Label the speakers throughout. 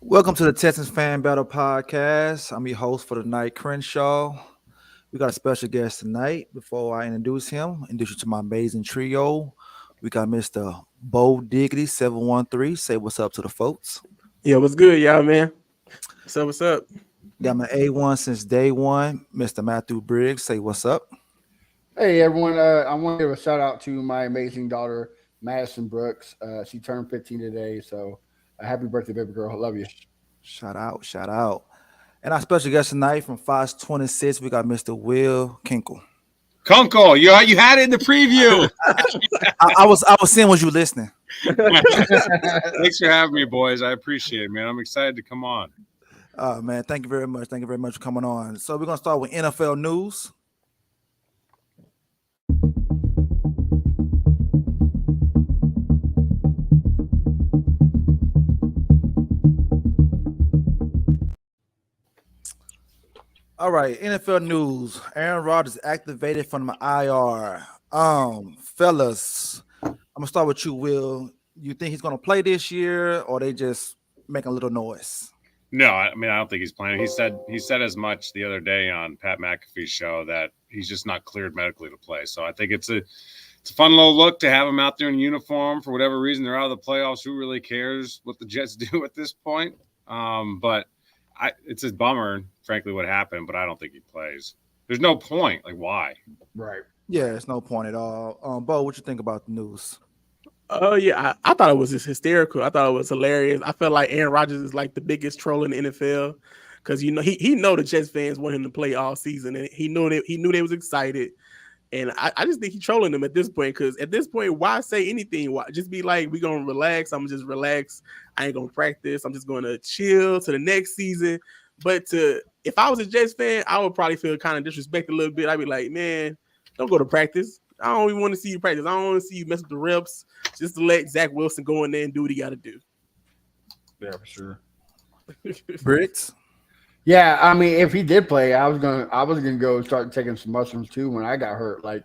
Speaker 1: Welcome to the Texans Fan Battle Podcast. I'm your host for the night, Crenshaw. We got a special guest tonight. Before I introduce you to my amazing trio. We got Mr. Bo Diggity 713. Say what's up to the folks.
Speaker 2: Yeah, what's good, y'all, man? What's up?
Speaker 1: Got my A1 since day one, Mr. Matthew Briggs. Say what's up.
Speaker 3: Hey everyone, I want to give a shout out to my amazing daughter, Madison Brooks. She turned 15 today, so happy birthday, baby girl. I love you.
Speaker 1: Shout out, shout out. And our special guest tonight from Fox 26, we got Mr. Will Kunkel.
Speaker 4: Kunkel, you had it in the preview.
Speaker 1: I was seeing was you listening.
Speaker 4: Thanks for having me, boys. I appreciate it, man. I'm excited to come on.
Speaker 1: Man, thank you very much. Thank you very much for coming on. So we're gonna start with NFL news. All right, NFL news. Aaron Rodgers activated from the IR. Fellas, I'm gonna start with you, Will. You think he's gonna play this year, or they just making a little noise?
Speaker 4: No, I mean I don't think he's playing. He said as much the other day on Pat McAfee's show that he's just not cleared medically to play. So I think it's a fun little look to have him out there in uniform for whatever reason. They're out of the playoffs. Who really cares what the Jets do at this point? But it's a bummer, frankly, what happened. But I don't think he plays. There's no point. Like why?
Speaker 3: Right.
Speaker 1: Yeah, it's no point at all. Bo, what you think about the news?
Speaker 2: Yeah, I thought it was just hysterical. I thought it was hilarious. I felt like Aaron Rodgers is like the biggest troll in the NFL because he know the Jets fans want him to play all season, and he knew they was excited. And I just think he's trolling them at this point because at this point, why say anything? Why just be like, we gonna relax? I'm just relax. I ain't gonna practice. I'm just gonna chill to the next season. But if I was a Jets fan, I would probably feel kind of disrespected a little bit. I'd be like, man, don't go to practice. I don't even want to see you practice. I don't want to see you mess with the reps. Just to let Zach Wilson go in there and do what he got to do.
Speaker 3: Yeah, for sure.
Speaker 1: Briggs?
Speaker 3: Yeah, I mean, if he did play, I was gonna go start taking some mushrooms too when I got hurt. Like,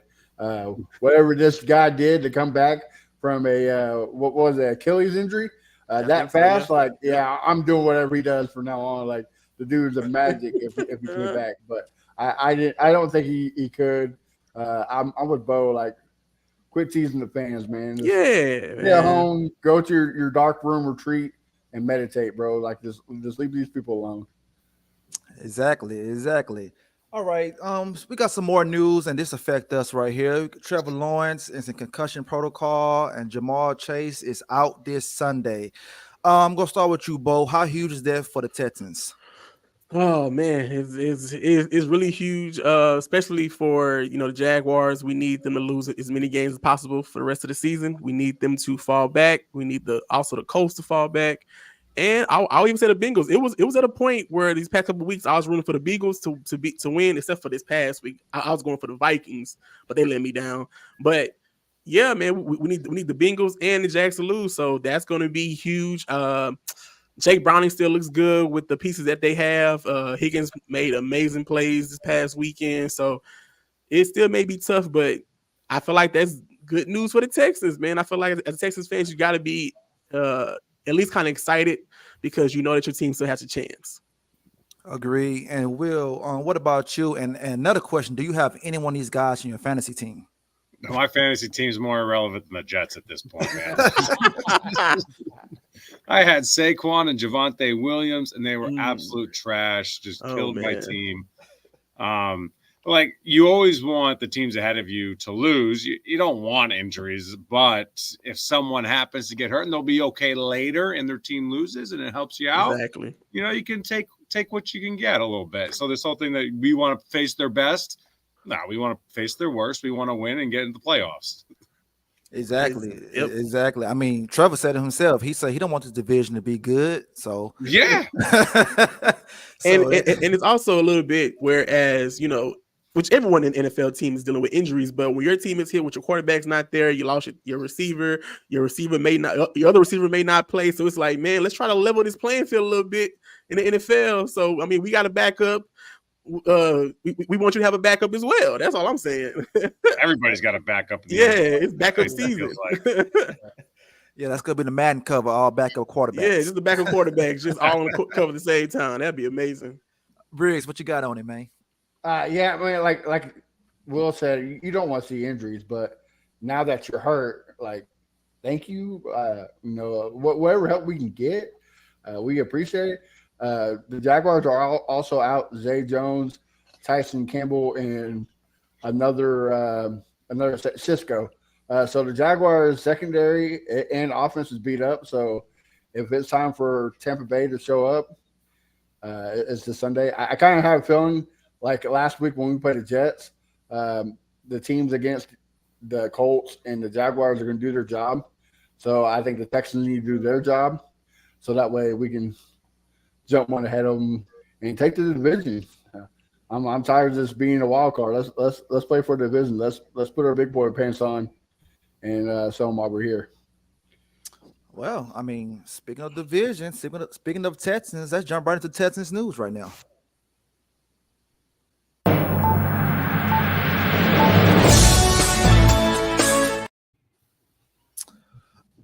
Speaker 3: whatever this guy did to come back from a what was it, Achilles injury, that fast. Like, yeah, I'm doing whatever he does from now on. Like, the dude's a magic if he came back. But I don't think he could. I'm with Bo. Like, quit teasing the fans, man. Just stay at home, go to your dark room retreat, and meditate, bro. Like, just leave these people alone.
Speaker 1: Exactly. All right. We got some more news, and this affects us right here. Trevor Lawrence is in concussion protocol, and Jamal Chase is out this Sunday. I'm gonna start with you, Bo. How huge is that for the Texans?
Speaker 2: Oh man, it's really huge, especially for the Jaguars. We need them to lose as many games as possible for the rest of the season. We need them to fall back. We need the Colts to fall back. And I'll even say the Bengals. It was at a point where these past couple of weeks I was rooting for the Bengals to win, except for this past week. I was going for the Vikings, but they let me down. But yeah, man, we need the Bengals and the Jags to lose, so that's going to be huge. Jake Browning still looks good with the pieces that they have. Higgins made amazing plays this past weekend, so it still may be tough, but I feel like that's good news for the Texans, man. I feel like as Texans fans, you got to be at least kind of excited because you know that your team still has a chance.
Speaker 1: Agree. And Will, what about you? And another question: do you have any one of these guys in your fantasy team?
Speaker 4: My fantasy team's more irrelevant than the Jets at this point, man. I had Saquon and Javonte Williams, and they were absolute trash. Just killed my team. Like, you always want the teams ahead of you to lose. You don't want injuries, but if someone happens to get hurt and they'll be okay later and their team loses and it helps you out,
Speaker 2: exactly.
Speaker 4: You can take what you can get a little bit. So this whole thing that we want to face their best, no, we want to face their worst. We want to win and get into the playoffs.
Speaker 1: Exactly. Exactly. I mean, Trevor said it himself. He said he don't want this division to be good. So
Speaker 4: yeah.
Speaker 2: And it's also a little bit whereas, which everyone in NFL team is dealing with injuries, but when your team is hit with your quarterback's not there, you lost your receiver, your other receiver may not play. So it's like, man, let's try to level this playing field a little bit in the NFL. So, I mean, we got a backup. We want you to have a backup as well. That's all I'm saying.
Speaker 4: Everybody's got a backup.
Speaker 2: It's backup season.
Speaker 1: Yeah, that's gonna be the Madden cover, all backup
Speaker 2: Yeah,
Speaker 1: quarterbacks.
Speaker 2: just the backup quarterbacks, just all on the cover at the same time. That'd be amazing.
Speaker 1: Briggs, what you got on it, man?
Speaker 3: Yeah, I mean, like Will said, you don't want to see injuries, but now that you're hurt, like, thank you. Whatever help we can get, we appreciate it. The Jaguars are also out Zay Jones, Tyson Campbell, and another Cisco. So the Jaguars secondary and offense is beat up. So if it's time for Tampa Bay to show up, it's the Sunday. I kind of have a feeling like last week when we played the Jets, the teams against the Colts and the Jaguars are going to do their job. So I think the Texans need to do their job, so that way we can jump one ahead of them and take the division. I'm tired of this being a wild card. Let's play for the division. Let's put our big boy pants on and show them why we're here.
Speaker 1: Well, I mean, speaking of division, speaking of Texans, let's jump right into Texans news right now.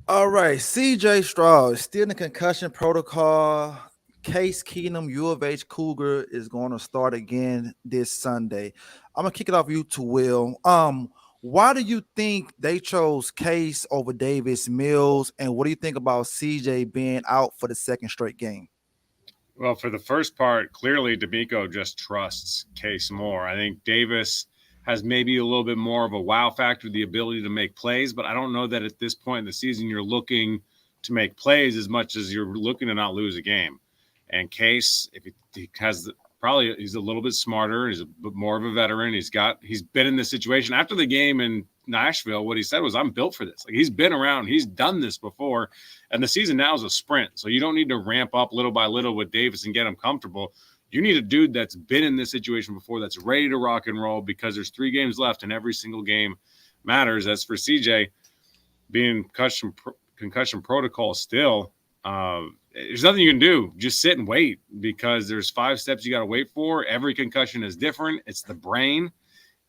Speaker 1: All right, CJ Stroud is still in the concussion protocol. Case Keenum, U of H Cougar, is going to start again this Sunday. I'm gonna kick it off you to Will. Why do you think they chose Case over Davis Mills, and what do you think about CJ being out for the second straight game?
Speaker 4: Well, for the first part, clearly D'Amico just trusts Case more. I think Davis has maybe a little bit more of a wow factor, the ability to make plays, but I don't know that at this point in the season you're looking to make plays as much as you're looking to not lose a game. And Case, if he has probably he's a little bit smarter, he's a bit more of a veteran. He's been in this situation after the game in Nashville. What he said was, "I'm built for this." Like, he's been around, he's done this before, and the season now is a sprint. So you don't need to ramp up little by little with Davis and get him comfortable. You need a dude that's been in this situation before, that's ready to rock and roll, because there's 3 games left and every single game matters. As for CJ being concussion protocol still, there's nothing you can do. Just sit and wait, because there's 5 steps you got to wait for. Every concussion is different. It's the brain.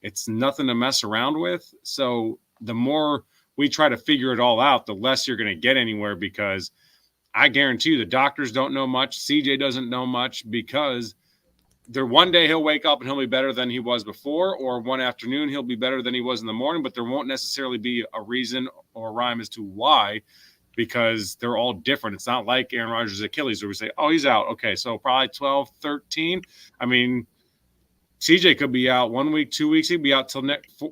Speaker 4: It's nothing to mess around with. So the more we try to figure it all out, the less you're going to get anywhere, because I guarantee you the doctors don't know much. CJ doesn't know much, because one day he'll wake up and he'll be better than he was before, or one afternoon he'll be better than he was in the morning, but there won't necessarily be a reason or a rhyme as to why, because they're all different. It's not like Aaron Rodgers' Achilles where we say, oh, he's out. Okay, so probably 12, 13. I mean, CJ could be out 1 week, 2 weeks. He'd be out till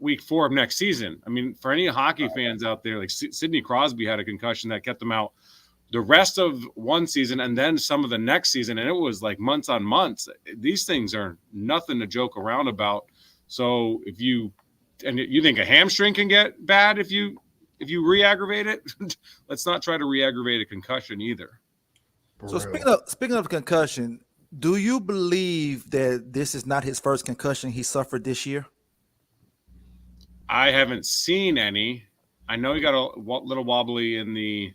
Speaker 4: week 4 of next season. I mean, for any hockey fans out there, like Sidney Crosby had a concussion that kept him out the rest of one season and then some of the next season, and it was like months on months. These things are nothing to joke around about. So if you think a hamstring can get bad if you re-aggravate it, let's not try to re-aggravate a concussion either.
Speaker 1: So speaking of concussion, do you believe that this is not his first concussion he suffered this year?
Speaker 4: I haven't seen any. I know he got a little wobbly in the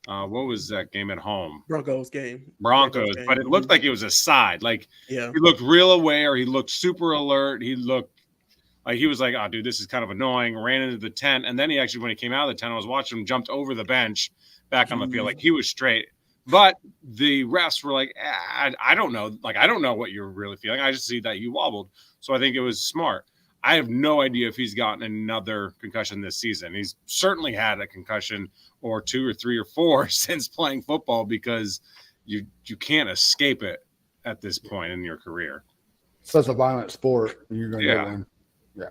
Speaker 4: what was that game at home?
Speaker 2: Broncos game.
Speaker 4: But it looked like it was a side. Like,
Speaker 2: yeah,
Speaker 4: he looked real aware. He looked super alert. He looked like he was like, oh, dude, this is kind of annoying. Ran into the tent. And then he actually, when he came out of the tent, I was watching him, jumped over the bench back on the field. Like, he was straight. But the refs were like, I don't know. Like, I don't know what you're really feeling. I just see that you wobbled. So I think it was smart. I have no idea if he's gotten another concussion this season. He's certainly had a concussion or 2 or 3 or 4 since playing football, because you can't escape it at this point in your career.
Speaker 3: Such a violent sport. You're going to get one. Yeah.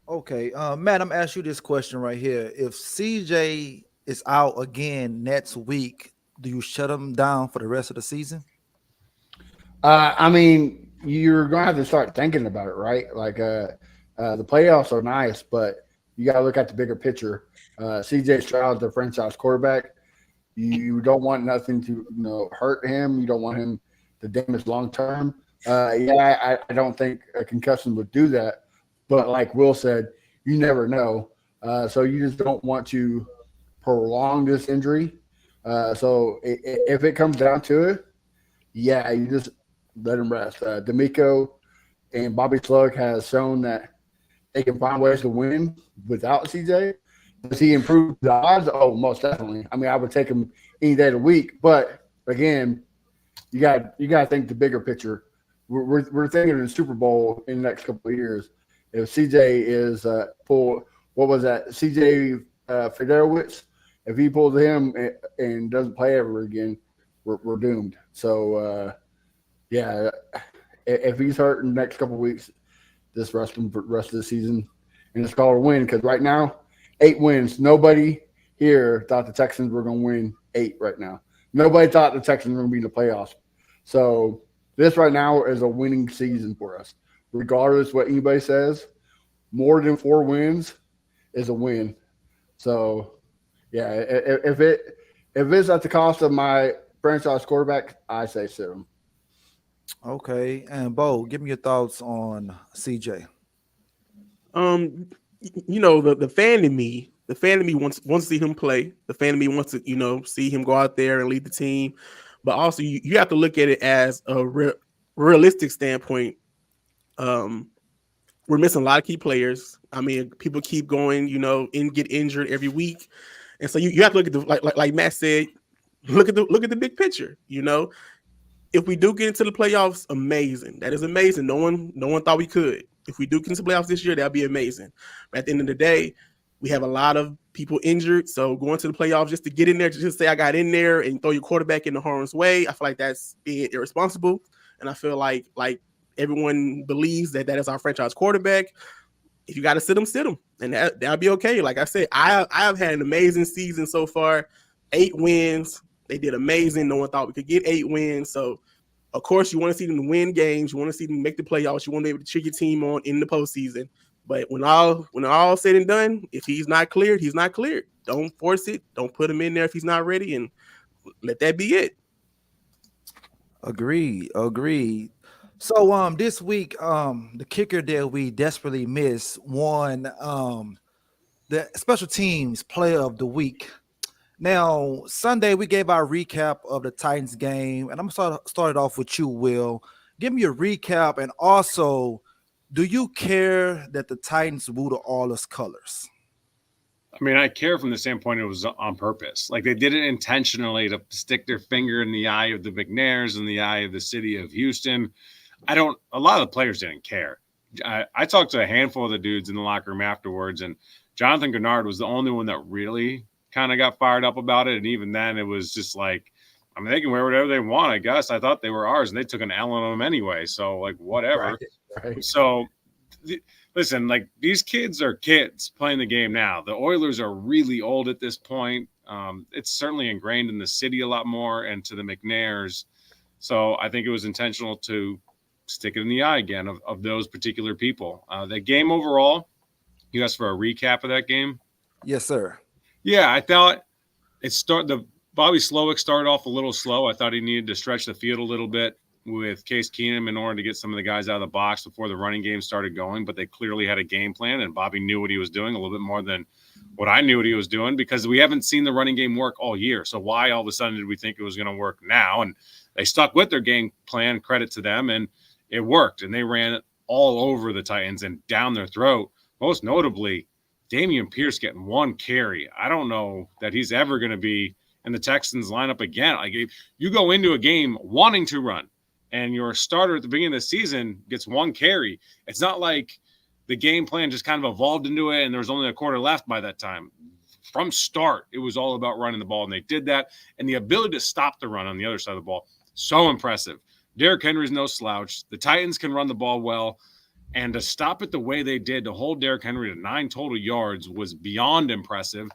Speaker 1: Okay. Matt, I'm going to ask you this question right here. If CJ is out again next week, do you shut him down for the rest of the season?
Speaker 3: I mean, you're going to have to start thinking about it, right? Like, the playoffs are nice, but you got to look at the bigger picture. CJ Stroud's the franchise quarterback. You don't want nothing to hurt him. You don't want him to damage long term. I don't think a concussion would do that. But like Will said, you never know. So you just don't want to prolong this injury. So if it comes down to it, you just let him rest. D'Amico and Bobby Slug has shown that they can find ways to win without CJ. Does he improve the odds? Oh, most definitely. I mean, I would take him any day of the week. But again, you got to think the bigger picture. We're thinking in the Super Bowl in the next couple of years. If CJ is pull, what was that? CJ Fedorowicz. If he pulls him and doesn't play ever again, we're doomed. So yeah, if he's hurt in the next couple of weeks, just rest him for the rest of the season, and it's called a win because right now, 8 wins. Nobody here thought the Texans were going to win 8 right now. Nobody thought the Texans were going to be in the playoffs. So this right now is a winning season for us. Regardless what anybody says, more than 4 wins is a win. So yeah, if it's at the cost of my franchise quarterback, I say sit him.
Speaker 1: Okay, and Bo, give me your thoughts on CJ.
Speaker 2: The fan in me, wants to see him play. The fan in me wants to, see him go out there and lead the team. But also, you have to look at it as a realistic standpoint. We're missing a lot of key players. I mean, people keep going, and get injured every week, and so you have to look at the like Matt said, look at the big picture. If we do get into the playoffs, amazing. That is amazing. No one thought we could. If we do get into the playoffs this year, that'd be amazing. But at the end of the day, we have a lot of people injured. So going to the playoffs just to get in there, just say I got in there and throw your quarterback in the harm's way, I feel like that's being irresponsible. And I feel like everyone believes that is our franchise quarterback. If you got to sit him, and that'll be okay. Like I said, I have had an amazing season so far. 8 wins. They did amazing. No one thought we could get 8 wins. So, of course, you want to see them win games. You want to see them make the playoffs. You want to be able to cheer your team on in the postseason. But when all said and done, if he's not cleared, he's not cleared. Don't force it. Don't put him in there if he's not ready, and let that be it.
Speaker 1: Agreed. So this week, the kicker that we desperately miss won the special teams player of the week. Now, Sunday, we gave our recap of the Titans game, and I'm going to start it off with you, Will. Give me a recap, and also, do you care that the Titans woo the Oilers colors?
Speaker 4: I mean, I care from the standpoint it was on purpose. Like they did it intentionally to stick their finger in the eye of the McNairs and the eye of the city of Houston. A lot of the players didn't care. I talked to a handful of the dudes in the locker room afterwards, and Jonathan Gennard was the only one that really kind of got fired up about it. And even then, it was just like, I mean, they can wear whatever they want, I guess. I thought they were ours, and they took an L on them anyway. So, like, whatever.
Speaker 3: Right.
Speaker 4: So, listen, like, these kids are kids playing the game now. The Oilers are really old at this point. It's certainly ingrained in the city a lot more and to the McNairs. So, I think it was intentional to stick it in the eye again of those particular people. The game overall, you asked for a recap of that game?
Speaker 1: Yes, sir.
Speaker 4: Yeah, I thought the Bobby Slowick started off a little slow. I thought he needed to stretch the field a little bit with Case Keenum in order to get some of the guys out of the box before the running game started going. But they clearly had a game plan, and Bobby knew what he was doing a little bit more than what I knew what he was doing because we haven't seen the running game work all year. So why all of a sudden did we think it was going to work now? And they stuck with their game plan, credit to them, and it worked. And they ran it all over the Titans and down their throat. Most notably, Damian Pierce getting 1 carry. I don't know that he's ever going to be in the Texans lineup again. Like if you go into a game wanting to run and your starter at the beginning of the season gets 1 carry, it's not like the game plan just kind of evolved into it and there was only a quarter left by that time. From start, it was all about running the ball, and they did that. And the ability to stop the run on the other side of the ball, so impressive. Derrick Henry's no slouch. The Titans can run the ball well. And to stop it the way they did, to hold Derrick Henry to 9 total yards was beyond impressive.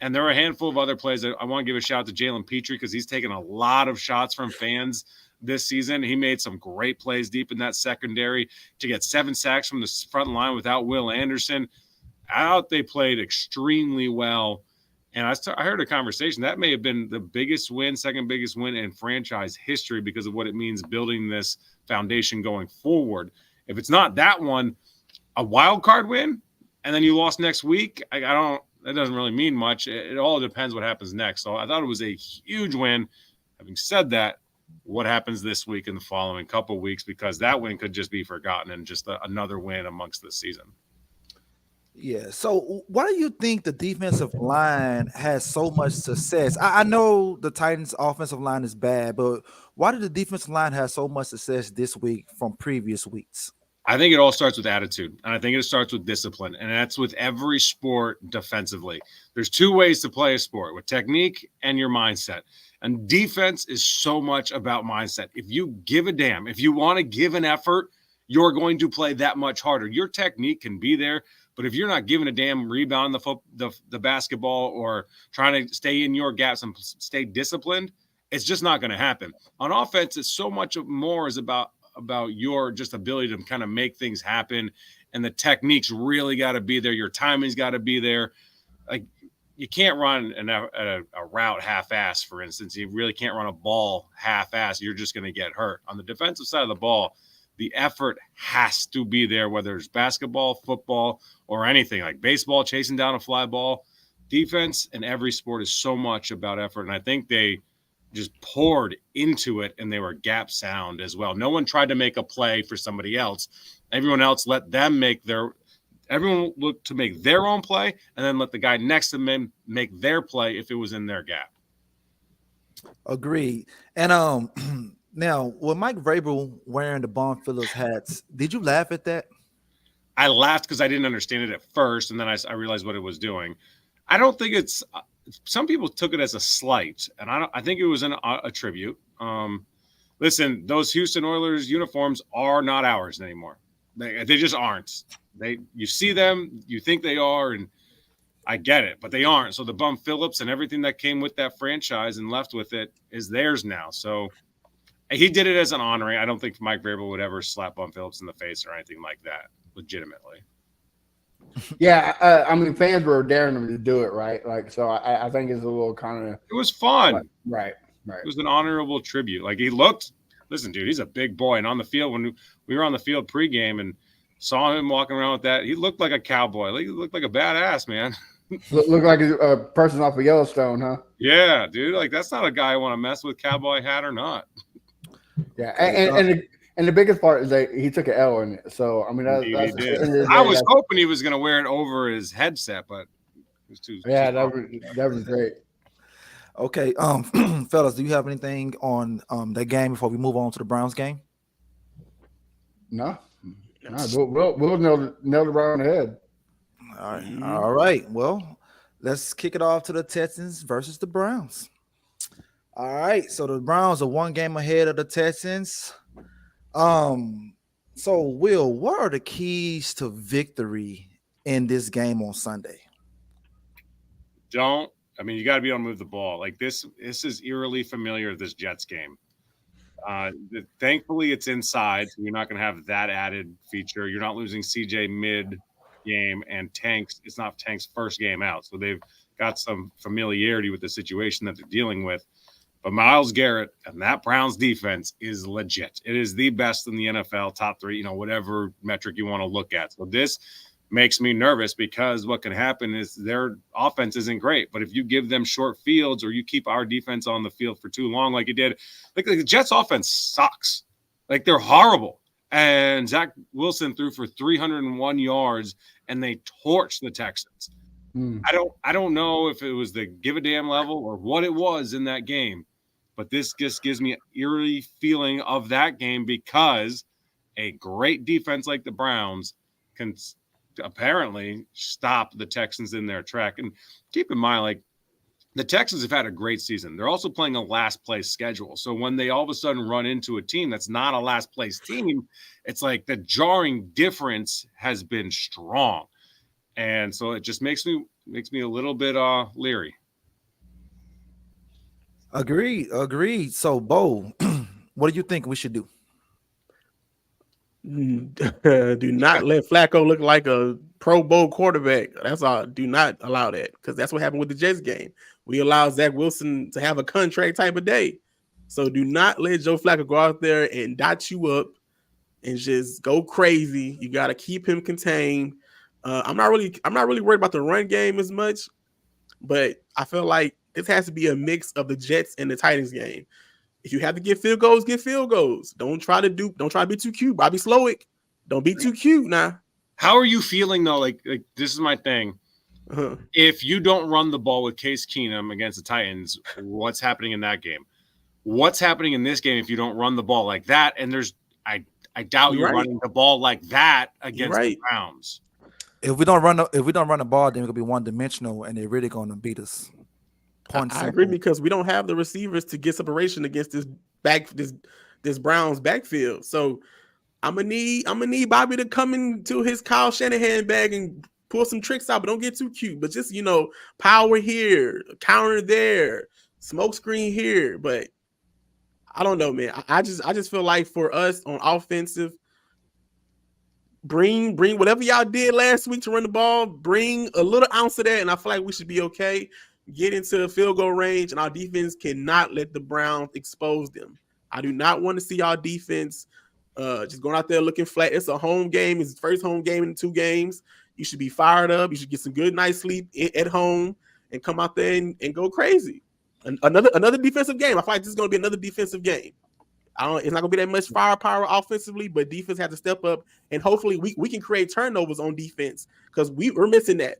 Speaker 4: And there are a handful of other plays. I want to give a shout out to Jalen Petrie because he's taken a lot of shots from fans this season. He made some great plays deep in that secondary to get 7 sacks from the front line without Will Anderson. They played extremely well. And I heard a conversation. That may have been the biggest win, second biggest win in franchise history because of what it means building this foundation going forward. If it's not that one, a wild card win, and then you lost next week, that doesn't really mean much. It all depends what happens next. So I thought it was a huge win. Having said that, what happens this week and the following couple of weeks, because that win could just be forgotten and just another win amongst the season.
Speaker 1: Yeah. So why do you think the defensive line has so much success? I know the Titans' offensive line is bad, but why did the defensive line have so much success this week from previous weeks?
Speaker 4: I think it all starts with attitude, and I think it starts with discipline, and that's with every sport defensively. There's two ways to play a sport: with technique and your mindset. And defense is so much about mindset. If you give a damn, if you want to give an effort, you're going to play that much harder. Your technique can be there, but if you're not giving a damn rebound the basketball or trying to stay in your gaps and stay disciplined, it's just not going to happen. On offense, it's so much more is about your just ability to kind of make things happen, and the techniques really got to be there. Your timing's got to be there. Like, you can't run a route half-ass, for instance. You really can't run a ball half-ass. You're just going to get hurt. On the defensive side of the ball, the effort has to be there, whether it's basketball, football, or anything like baseball, chasing down a fly ball. Defense in every sport is so much about effort, and I think they just poured into it, and they were gap sound as well. No one tried to make a play for somebody else. Everyone else let them everyone looked to make their own play, and then let the guy next to them make their play if it was in their gap.
Speaker 1: Agreed. And now with Mike Vrabel wearing the Von Phillips hats, did you laugh at that?
Speaker 4: I laughed because I didn't understand it at first, and then I realized what it was doing. I don't think it's some people took it as a slight, and I think it was a tribute. Listen, those Houston Oilers uniforms are not ours anymore. They just aren't. You see them, you think they are, and I get it, but they aren't. So the Bum Phillips and everything that came with that franchise and left with it is theirs now. So he did it as an honoring. I don't think Mike Vrabel would ever slap Bum Phillips in the face or anything like that, legitimately.
Speaker 3: Yeah, I mean, fans were daring him to do it, right? Like, so I think it's a little kind of
Speaker 4: It was fun.
Speaker 3: right.
Speaker 4: It was an honorable tribute. Like, he looked, listen, dude, he's a big boy. And on the field, when we were on the field pregame and saw him walking around with that, he looked like a cowboy. Like, he looked like a badass, man.
Speaker 3: Look like a person off of Yellowstone, huh?
Speaker 4: Yeah, dude. Like, that's not a guy I want to mess with, cowboy hat or not.
Speaker 3: Yeah, and the biggest part is that he took an L in it. So I mean,
Speaker 4: He did. I was hoping he was going to wear it over his headset, but it was too.
Speaker 3: Yeah, that was great.
Speaker 1: Okay, fellas, do you have anything on that game before we move on to the Browns game?
Speaker 3: No, we'll nail the right on the head.
Speaker 1: All right, all right. Well, let's kick it off to the Texans versus the Browns. All right, so the Browns are one game ahead of the Texans. So Will, what are the keys to victory in this game on Sunday?
Speaker 4: You got to be able to move the ball. Like, this is eerily familiar, this Jets game. Thankfully, it's inside, so you're not going to have that added feature. You're not losing CJ mid-game, and it's not Tank's first game out, so they've got some familiarity with the situation that they're dealing with. But Myles Garrett and that Browns defense is legit. It is the best in the NFL, top 3, whatever metric you want to look at. So this makes me nervous because what can happen is their offense isn't great. But if you give them short fields or you keep our defense on the field for too long, like you did, like the Jets offense sucks. Like, they're horrible. And Zach Wilson threw for 301 yards and they torched the Texans. I don't know if it was the give a damn level or what it was in that game, but this just gives me an eerie feeling of that game because a great defense like the Browns can apparently stop the Texans in their track. And keep in mind, like, the Texans have had a great season. They're also playing a last place schedule. So when they all of a sudden run into a team that's not a last place team, it's like the jarring difference has been strong. And so it just makes me a little bit leery.
Speaker 1: Agreed. So, Bo, what do you think we should do?
Speaker 2: Do not let Flacco look like a Pro Bowl quarterback. That's all. Do not allow that, because that's what happened with the Jets game. We allowed Zach Wilson to have a contract type of day. So do not let Joe Flacco go out there and dot you up and just go crazy. You got to keep him contained. I'm not really worried about the run game as much, but I feel like this has to be a mix of the Jets and the Titans game. If you have to get field goals, get field goals. Don't try to be too cute. Bobby Slowick, don't be too cute now.
Speaker 4: How are you feeling though? Like this is my thing.
Speaker 2: Uh-huh.
Speaker 4: If you don't run the ball with Case Keenum against the Titans, what's happening in that game? What's happening in this game if you don't run the ball like that? And I doubt you're running the ball like that against the Browns.
Speaker 1: If we don't run the ball, then we're gonna be one dimensional, and they're really gonna beat us.
Speaker 2: I agree because we don't have the receivers to get separation against this Browns backfield. So I'm gonna need Bobby to come into his Kyle Shanahan bag and pull some tricks out, but don't get too cute. But just power here, counter there, smoke screen here. But I don't know, man. I just feel like for us on offensive, bring whatever y'all did last week to run the ball, bring a little ounce of that, and I feel like we should be okay. Get into field goal range, and our defense cannot let the Browns expose them. I do not want to see our defense just going out there looking flat. It's a home game. It's the first home game in 2 games. You should be fired up. You should get some good night's sleep at home and come out there and go crazy. Another defensive game. I feel like this is going to be another defensive game. It's not going to be that much firepower offensively, but defense has to step up, and hopefully we can create turnovers on defense because we're missing that.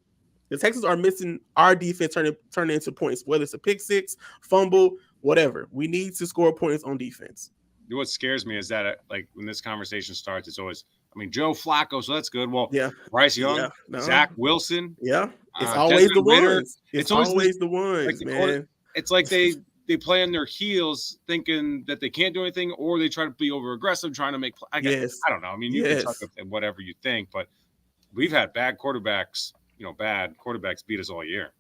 Speaker 2: The Texans are missing our defense turning into points, whether it's a pick six, fumble, whatever. We need to score points on defense.
Speaker 4: What scares me is that like when this conversation starts, it's always, Joe Flacco, so that's good. Well, yeah, Bryce Young, Zach Wilson.
Speaker 2: Yeah, it's always the ones. It's always the ones,
Speaker 4: like
Speaker 2: man.
Speaker 4: It's like they play on their heels thinking that they can't do anything, or they try to be over aggressive, trying to make I don't know. You can talk about whatever you think, but we've had bad quarterbacks. Bad quarterbacks beat us all year.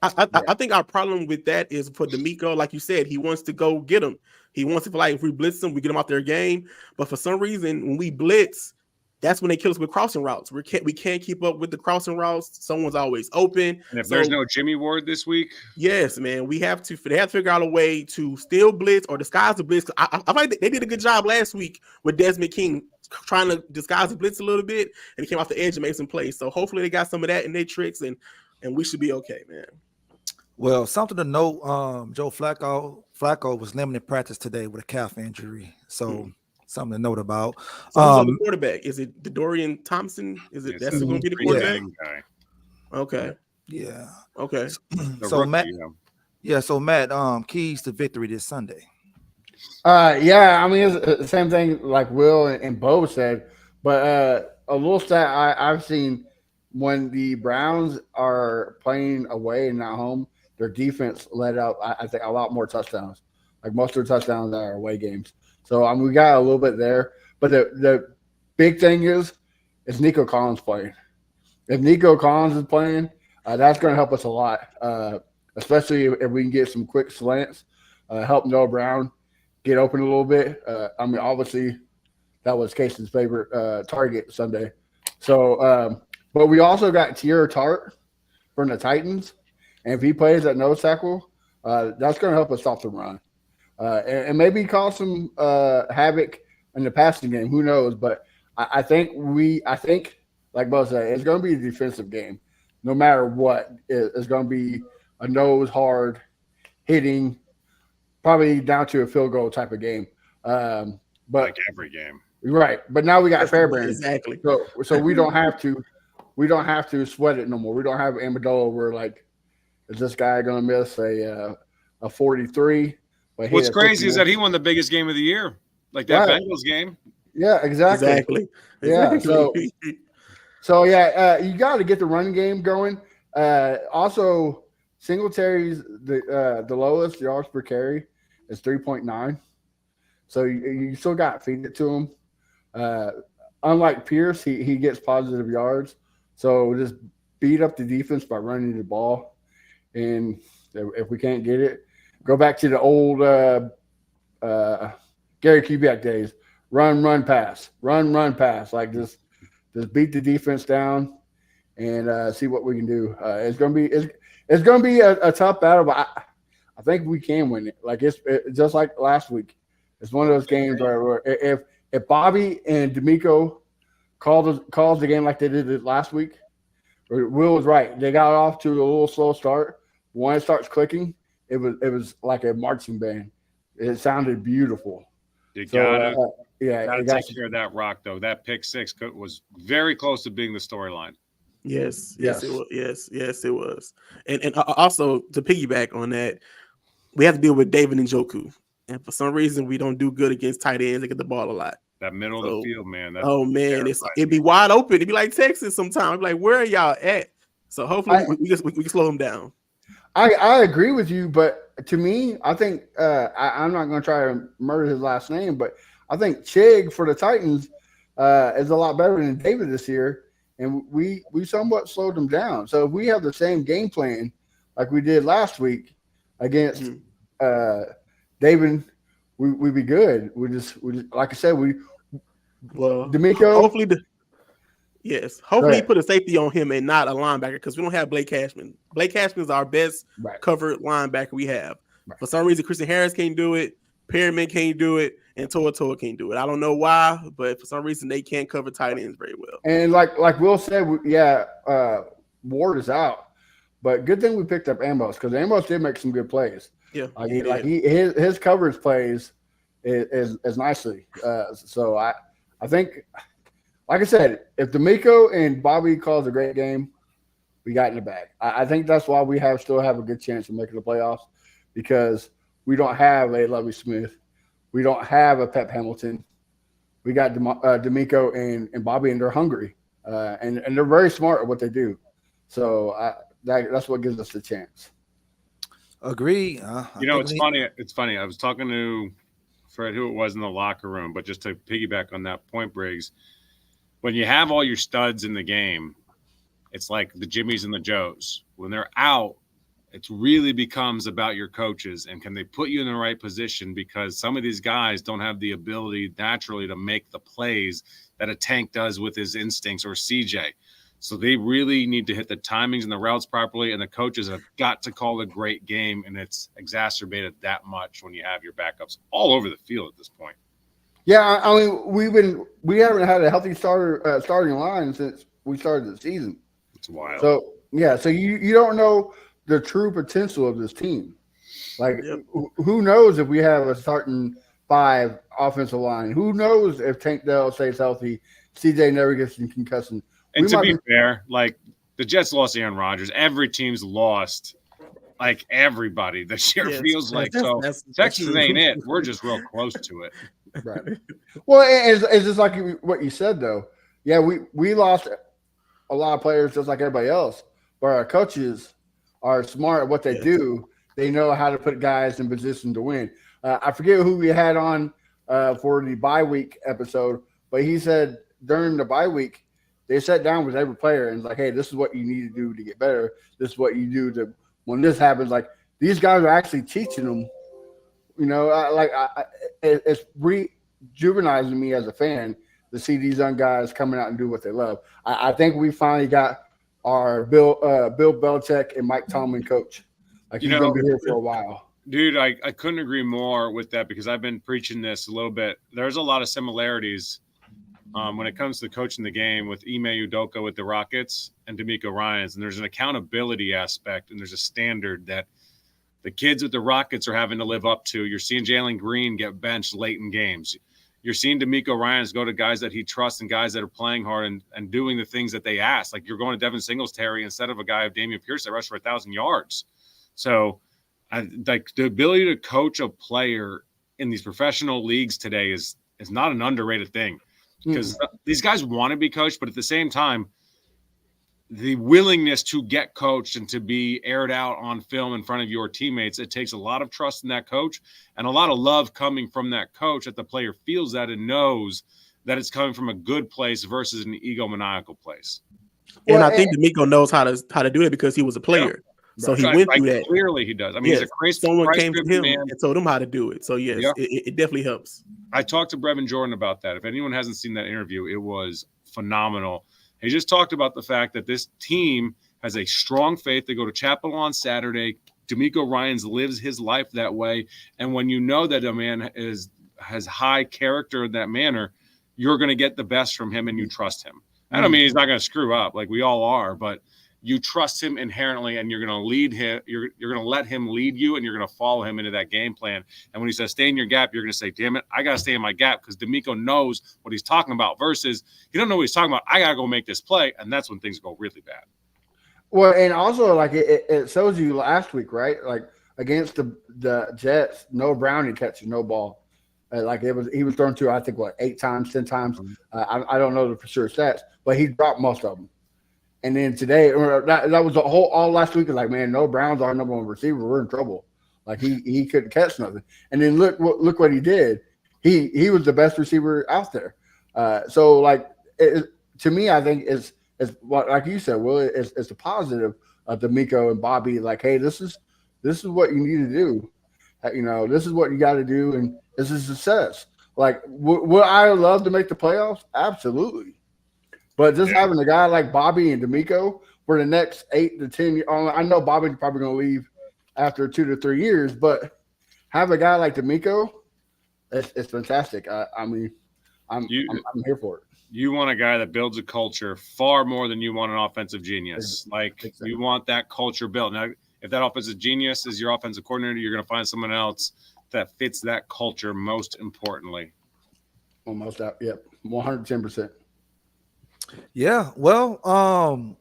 Speaker 2: I think our problem with that is for D'Amico, like you said, he wants to go get them. He wants to feel like if we blitz them, we get them out their game. But for some reason, when we blitz, that's when they kill us with crossing routes. We can't keep up with the crossing routes. Someone's always open.
Speaker 4: And if there's no Jimmy Ward this week,
Speaker 2: yes, man, they have to figure out a way to still blitz or disguise the blitz. I think they did a good job last week with Desmond King trying to disguise the blitz a little bit, and he came off the edge and made some plays. So hopefully they got some of that in their tricks, and we should be okay, man.
Speaker 1: Well, something to note, Joe Flacco was limited practice today with a calf injury. So something to note about.
Speaker 2: So the quarterback, is it Dorian Thompson? Is it that's going to be the quarterback?
Speaker 4: Guy.
Speaker 2: Okay.
Speaker 1: Yeah.
Speaker 2: Okay.
Speaker 1: So Matt, keys to victory this Sunday.
Speaker 3: Yeah, it's the same thing like Will and Bo said, but a little stat I've seen when the Browns are playing away and not home, their defense let up, I think, a lot more touchdowns. Like most of their touchdowns are away games. So we got a little bit there, but the big thing is Nico Collins playing. If Nico Collins is playing, that's going to help us a lot, especially if we can get some quick slants, help Noah Brown get open a little bit. Obviously, that was Casey's favorite target Sunday. So, but we also got Tier Tart from the Titans, and if he plays at nose tackle, that's going to help us stop the run, and maybe cause some havoc in the passing game. Who knows? But I think, like Bo said, it's going to be a defensive game, no matter what. It's going to be a nose hard hitting, probably down to a field goal type of game. But
Speaker 4: like every game,
Speaker 3: right? But now we got Fairbairn,
Speaker 2: exactly.
Speaker 3: So we don't have to sweat it no more. We don't have Amendola where like, is this guy going to miss a 43? But
Speaker 4: what's crazy is that he won the biggest game of the year, like that Bengals game.
Speaker 3: Yeah, exactly. Yeah. So yeah, you got to get the run game going. Also, Singletary's the lowest yards per carry is 3.9. So you still got to feed it to him. Unlike Pierce, he gets positive yards. So just beat up the defense by running the ball. And if we can't get it, go back to the old Gary Kubiak days. Run, pass. Run, pass. Like just beat the defense down and see what we can do. It's gonna be a tough battle, but I think we can win it. Like it's just like last week. It's one of those games where if Bobby and D'Amico calls the game like they did it last week, Will was right. They got off to a little slow start. When it starts clicking, it was like a marching band. It sounded beautiful. Yeah,
Speaker 4: Got to
Speaker 3: it got
Speaker 4: take care of that rock, though. That pick six was very close to being the storyline.
Speaker 2: Yes,
Speaker 3: Yes.
Speaker 2: it was. Yes, it was. And also to piggyback on that, we have to deal with David Njoku, and for some reason we don't do good against tight ends. They get the ball a lot.
Speaker 4: That middle of
Speaker 2: So,
Speaker 4: the field, man. That
Speaker 2: oh man,
Speaker 4: terrifies
Speaker 2: it'd
Speaker 4: me.
Speaker 2: be wide open. It'd be like Texas sometimes. It'd be like, where are y'all at? So hopefully we can slow them down.
Speaker 3: I agree with you, but to me, I think I'm not going to try to murder his last name, but I think Chig for the Titans is a lot better than David this year, and we somewhat slowed him down. So if we have the same game plan like we did last week against David, we'd be good. We just like I said, D'Amico.
Speaker 2: Hopefully hopefully he put a safety on him and not a linebacker because we don't have Blake Cashman. Blake Cashman is our best covered linebacker we have. For some reason, Christian Harris can't do it, Perriman can't do it, and Toa can't do it. I don't know why, but for some reason they can't cover tight ends very well.
Speaker 3: And like Will said, Ward is out, but good thing we picked up Amos because Amos did make some good plays.
Speaker 2: Yeah,
Speaker 3: his coverage plays is nicely. So I think. Like I said, if D'Amico and Bobby calls a great game, we got in the bag. I think that's why we still have a good chance of making the playoffs because we don't have a Lovie Smith. We don't have a Pep Hamilton. We got D'Amico and Bobby, and they're hungry. And they're very smart at what they do. So that's what gives us the chance.
Speaker 1: Agree.
Speaker 4: It's funny. It's funny. I was talking to Fred, who it was in the locker room, but just to piggyback on that point, Briggs, when you have all your studs in the game, it's like the Jimmies and the Joes. When they're out, it really becomes about your coaches and can they put you in the right position because some of these guys don't have the ability naturally to make the plays that a Tank does with his instincts or CJ. So they really need to hit the timings and the routes properly, and the coaches have got to call a great game, and it's exacerbated that much when you have your backups all over the field at this point.
Speaker 3: Yeah, I mean, we haven't had a healthy starting line since we started the season.
Speaker 4: It's wild.
Speaker 3: So you don't know the true potential of this team. Like, who knows if we have a starting 5 offensive line? Who knows if Tank Dell stays healthy? CJ never gets in concussion.
Speaker 4: And to be fair, like the Jets lost Aaron Rodgers. Every team's lost. Like everybody this year feels like Texas ain't it. We're just real close to it.
Speaker 3: Right. Well, it's just like what you said, though. Yeah, we lost a lot of players just like everybody else, but our coaches are smart at what they do. They know how to put guys in position to win. I forget who we had on for the bye week episode, but he said during the bye week, they sat down with every player and was like, hey, this is what you need to do to get better. This is what you do to when this happens. Like, these guys are actually teaching them. It's rejuvenizing me as a fan to see these young guys coming out and do what they love. I think we finally got our Bill Belichick and Mike Tomlin coach. Like, he's going to be here for a while.
Speaker 4: Dude, I couldn't agree more with that because I've been preaching this a little bit. There's a lot of similarities when it comes to coaching the game with Ime Udoka with the Rockets and D'Amico Ryans. And there's an accountability aspect and there's a standard that the kids with the Rockets are having to live up to. You're seeing Jalen Green get benched late in games. You're seeing D'Amico Ryans go to guys that he trusts and guys that are playing hard and doing the things that they ask. Like, you're going to Devin Singletary instead of a guy of Damian Pierce that rushed for 1,000 yards. So, like, the ability to coach a player in these professional leagues today is not an underrated thing because these guys want to be coached, but at the same time, the willingness to get coached and to be aired out on film in front of your teammates, it takes a lot of trust in that coach and a lot of love coming from that coach that the player feels that and knows that it's coming from a good place versus an egomaniacal place.
Speaker 2: And I think D'Amico knows how to do it because he was a player. Yeah. So he went through that.
Speaker 4: Clearly he does. I mean, he's a crazy.
Speaker 2: Someone came to him and told him how to do it. So yes, it definitely helps.
Speaker 4: I talked to Brevin Jordan about that. If anyone hasn't seen that interview, it was phenomenal. He just talked about the fact that this team has a strong faith. They go to chapel on Saturday. D'Amico Ryans lives his life that way. And when you know that a man has high character in that manner, you're going to get the best from him and you trust him. I don't mean he's not going to screw up like we all are, but you trust him inherently, and you're going to lead him. You're going to let him lead you, and you're going to follow him into that game plan. And when he says stay in your gap, you're going to say, "Damn it, I got to stay in my gap," because D'Amico knows what he's talking about. Versus he don't know what he's talking about. I got to go make this play, and that's when things go really bad.
Speaker 3: Well, and also like it shows you last week, right? Like against the Jets, Noah Browning catches no ball. Like he was thrown to, I think, 8 times, 10 times. I don't know the for sure stats, but he dropped most of them. And then today, that was all last week. Is like, man, Noah Brown's our number 1 receiver. We're in trouble. Like he couldn't catch nothing. And then look what he did. He was the best receiver out there. So like to me, I think is what, like you said, Will, it's a positive of D'Amico and Bobby. Like, hey, this is what you need to do. This is what you got to do, and this is success. Like, would I love to make the playoffs? Absolutely. But just having a guy like Bobby and D'Amico for the next 8 to 10 years, I know Bobby's probably going to leave after 2 to 3 years, but have a guy like D'Amico, it's fantastic. I'm here for it.
Speaker 4: You want a guy that builds a culture far more than you want an offensive genius. Like, you want that culture built. Now, if that offensive genius is your offensive coordinator, you're going to find someone else that fits that culture most importantly.
Speaker 3: Almost out. Yep. 110%.
Speaker 1: Yeah. Well,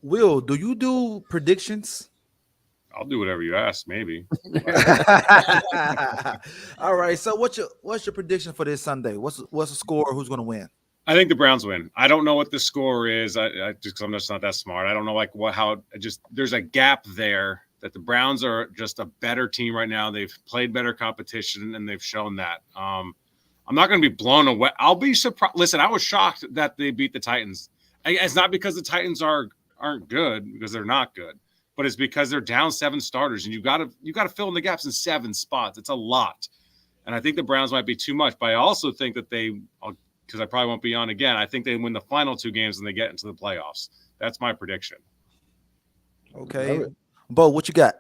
Speaker 1: Will, do you do predictions?
Speaker 4: I'll do whatever you ask, maybe.
Speaker 1: All right. So what's your prediction for this Sunday? What's the score? Who's going to win?
Speaker 4: I think the Browns win. I don't know what the score is. I just, 'cause I'm just not that smart. I don't know there's a gap there that the Browns are just a better team right now. They've played better competition and they've shown that. I'm not going to be blown away. I'll be surprised. Listen, I was shocked that they beat the Titans. It's not because the Titans aren't good, because they're not good, but it's because they're down 7 starters, and you got to fill in the gaps in 7 spots. It's a lot, and I think the Browns might be too much. But I also think that because I probably won't be on again, I think they win the final 2 games and they get into the playoffs. That's my prediction.
Speaker 1: Okay, Bo, what you got?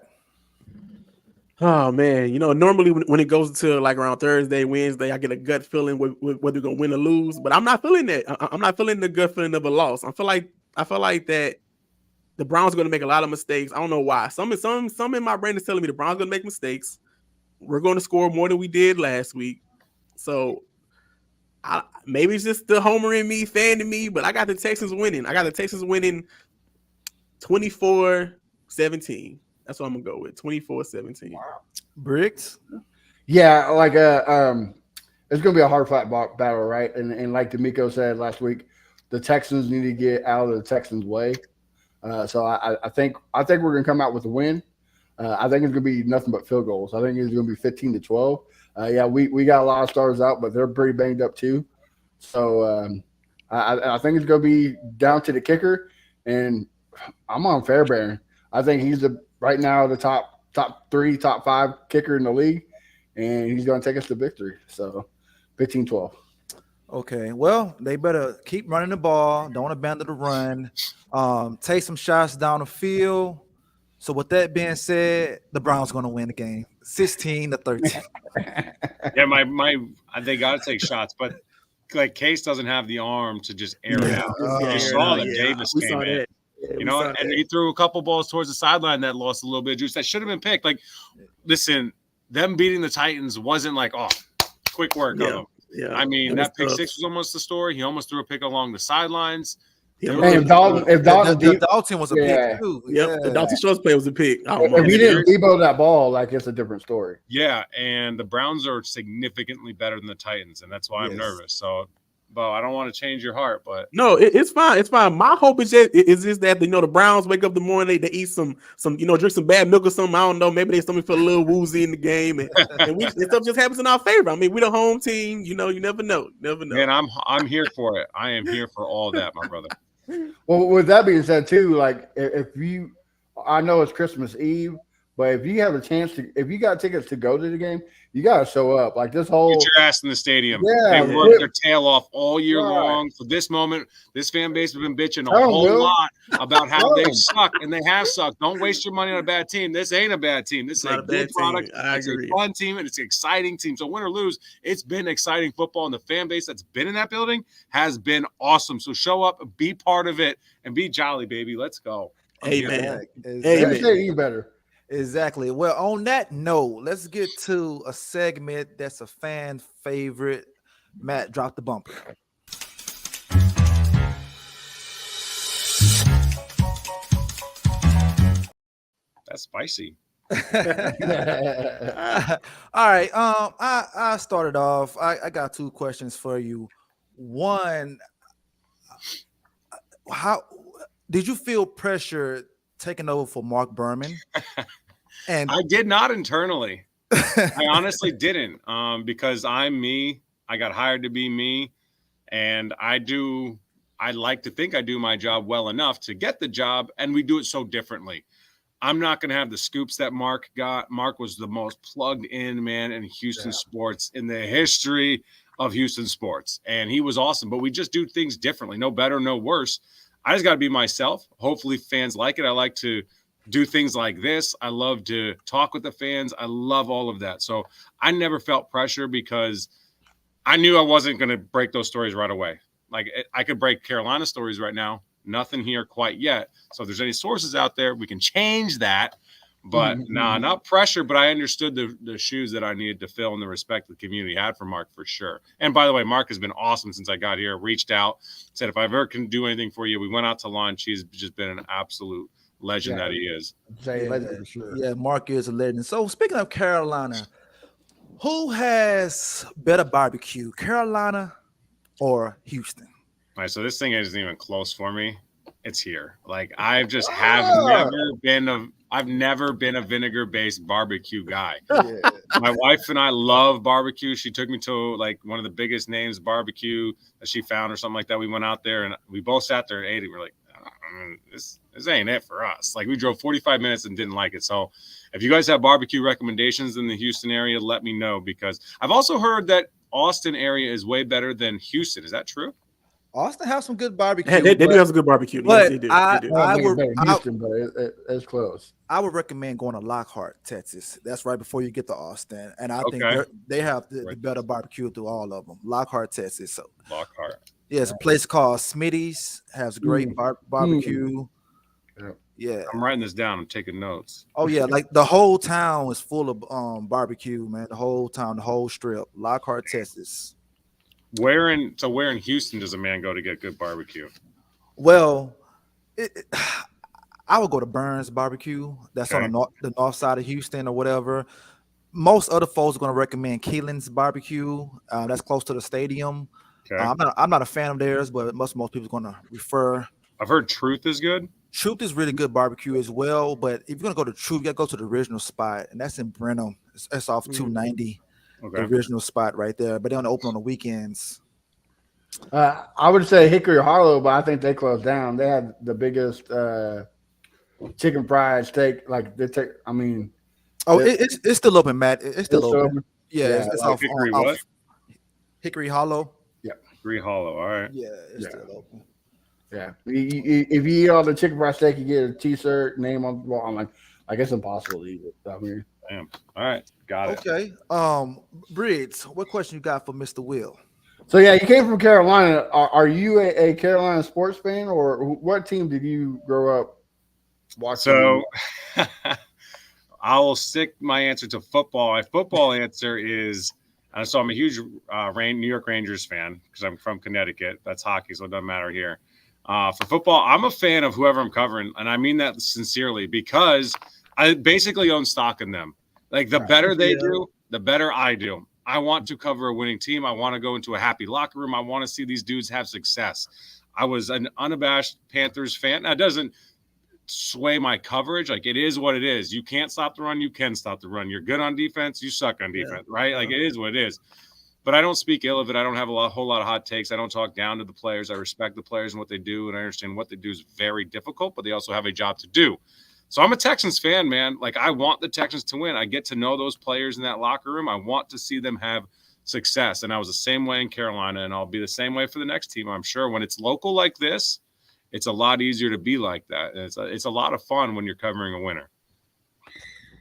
Speaker 2: Oh man, normally when it goes to like around Thursday, Wednesday, I get a gut feeling whether we're gonna win or lose. But I'm not feeling that. I'm not feeling the gut feeling of a loss. I feel like that the Browns are gonna make a lot of mistakes. I don't know why. Some in my brain is telling me the Browns are gonna make mistakes. We're gonna score more than we did last week. So maybe it's just the homer in me, fan in me, but I got the Texans winning. I got the Texans winning 24-17. That's what I'm gonna go with. 24-17.
Speaker 3: Wow.
Speaker 1: Briggs?
Speaker 3: Yeah, like it's gonna be a hard fight battle, right? And like D'Amico said last week, the Texans need to get out of the Texans' way. So I think we're gonna come out with a win. I think it's gonna be nothing but field goals. I think it's gonna be 15-12. Yeah, we got a lot of stars out, but they're pretty banged up too. So I think it's gonna be down to the kicker, and I'm on Fairbairn. I think he's right now the top 3, top 5 kicker in the league, and he's going to take us to victory. So 15-12.
Speaker 1: Okay. Well, they better keep running the ball. Don't abandon the run. Take some shots down the field. So with that being said, the Browns going to win the game 16-13.
Speaker 4: Yeah, they got to take shots, but like Case doesn't have the arm to just air it out. You saw that Davis came in. And he threw a couple balls towards the sideline that lost a little bit of juice. That should have been picked. Like, listen, them beating the Titans wasn't like, quick work of them.
Speaker 2: Yeah.
Speaker 4: I mean, that pick 6 was almost the story. He almost threw a pick along the sidelines.
Speaker 3: If Dalton
Speaker 1: was a pick too.
Speaker 2: Yep, the Dalton Schultz play was a pick.
Speaker 3: If he didn't debo that ball, like, it's a different story.
Speaker 4: Yeah, and the Browns are significantly better than the Titans, and that's why I'm nervous. So, Bo, I don't want to change your heart, but
Speaker 2: no, it's fine. It's fine. My hope is just that the Browns wake up in the morning, they eat some drink some bad milk or something. I don't know. Maybe they something feel a little woozy in the game, and stuff just happens in our favor. I mean, we the home team. You never know.
Speaker 4: Man, I'm here for it. I am here for all that, my brother.
Speaker 3: Well, with that being said, too, like I know it's Christmas Eve, but if you have a chance if you got tickets to go to the game, you got to show up. Like this whole
Speaker 4: get your ass in the stadium.
Speaker 3: Yeah,
Speaker 4: they worked their tail off all year long for this moment. This fan base has been bitching a whole lot about how they suck, and they have sucked. Don't waste your money on a bad team. This ain't a bad team. This is a good product. It's a fun team, and it's an exciting team. So win or lose, it's been exciting football, and the fan base that's been in that building has been awesome. So show up, be part of it, and be jolly, baby. Let's go.
Speaker 2: Amen.
Speaker 3: They
Speaker 2: Amen.
Speaker 3: say even better.
Speaker 1: Exactly. Well, on that note, let's get to a segment that's a fan favorite. Matt, drop the bumper.
Speaker 4: That's spicy.
Speaker 1: All right. I started off. I got two questions for you. One, how did you feel pressure taking over for Mark Berman? And
Speaker 4: I did not internally. I honestly didn't, because I'm me. I got hired to be me, and I like to think I do my job well enough to get the job, and we do it so differently. I'm not going to have the scoops that Mark got. Mark was the most plugged in man in Houston sports in the history of Houston sports, and he was awesome. But we just do things differently, no better, no worse. I just got to be myself. Hopefully, fans like it. I like to do things like this. I love to talk with the fans. I love all of that. So I never felt pressure because I knew I wasn't going to break those stories right away. Like I could break Carolina stories right now. Nothing here quite yet. So if there's any sources out there, we can change that. But not pressure. But I understood the shoes that I needed to fill and the respect the community had for Mark for sure. And by the way, Mark has been awesome since I got here. Reached out, said if I ever can do anything for you. We went out to lunch. He's just been an absolute legend that he is.
Speaker 3: Legend for sure.
Speaker 1: Yeah, Mark is a legend. So speaking of Carolina, who has better barbecue, Carolina or Houston?
Speaker 4: All right, so this thing isn't even close for me. It's here. Like I've just I've never been a vinegar-based barbecue guy.
Speaker 1: Yeah.
Speaker 4: My wife and I love barbecue. She took me to like one of the biggest names barbecue that she found or something like that. We went out there and we both sat there and ate it. We're like, this ain't it for us. Like we drove 45 minutes and didn't like it. So if you guys have barbecue recommendations in the Houston area, let me know, because I've also heard that Austin area is way better than Houston. Is that true?
Speaker 1: Austin has some good barbecue.
Speaker 2: They do have some good barbecue.
Speaker 1: But
Speaker 2: Yes, they do.
Speaker 3: I don't think it's better than Houston, but it's close.
Speaker 1: I would recommend going to Lockhart, Texas. That's right before you get to Austin, and I think they have the better barbecue through all of them. Lockhart, Texas. So
Speaker 4: Lockhart.
Speaker 1: Yeah, it's a place called Smitty's. Has great barbecue. Yeah,
Speaker 4: I'm writing this down. I'm taking notes.
Speaker 1: Oh yeah, like the whole town is full of barbecue, man. The whole town, the whole strip. Lockhart, Texas.
Speaker 4: Where in Houston does a man go to get good barbecue?
Speaker 1: Well, I would go to Burns Barbecue. That's on the north side of Houston or whatever. Most other folks are going to recommend Keelan's Barbecue. That's close to the stadium.
Speaker 4: Okay.
Speaker 1: I'm not a fan of theirs, but most people are going to refer.
Speaker 4: I've heard Truth is good.
Speaker 1: Truth is really good barbecue as well. But if you're going to go to Truth, you got to go to the original spot, and that's in Brenham. It's off 290. The original spot right there, but they only open on the weekends.
Speaker 3: I would say Hickory Hollow, but I think they closed down. They had the biggest chicken fried steak. Like they take, I mean,
Speaker 1: it's still open, Matt. It's still open. Yeah, it's off
Speaker 4: Hickory
Speaker 1: off Hickory Hollow.
Speaker 3: Yeah,
Speaker 4: Hickory Hollow. All right.
Speaker 1: Yeah, it's still open.
Speaker 3: Yeah, if you eat all the chicken fried steak, you get a T-shirt name on the wall. I'm like it's impossible to eat it. I mean,
Speaker 4: damn. All right, got it.
Speaker 1: Okay. Briggs, what question you got for Mr. Will?
Speaker 3: So yeah, you came from Carolina. Are you a Carolina sports fan, or what team did you grow up watching?
Speaker 4: So I will stick my answer to football. My football answer is so I'm a huge New York Rangers fan because I'm from Connecticut. That's hockey, so it doesn't matter here. For football, I'm a fan of whoever I'm covering, and I mean that sincerely because I basically own stock in them. Like the better they do, the better I do. I want to cover a winning team. I want to go into a happy locker room. I want to see these dudes have success. I was an unabashed Panthers fan. That doesn't sway my coverage. Like it is what it is. You can't stop the run. You can stop the run. You're good on defense. You suck on defense, right? Like it is what it is. But I don't speak ill of it. I don't have a whole lot of hot takes. I don't talk down to the players. I respect the players and what they do, and I understand what they do is very difficult, but they also have a job to do. So I'm a Texans fan, man. Like I want the Texans to win. I get to know those players in that locker room. I want to see them have success. And I was the same way in Carolina, and I'll be the same way for the next team, I'm sure. When it's local like this, it's a lot easier to be like that. And it's a lot of fun when you're covering a winner.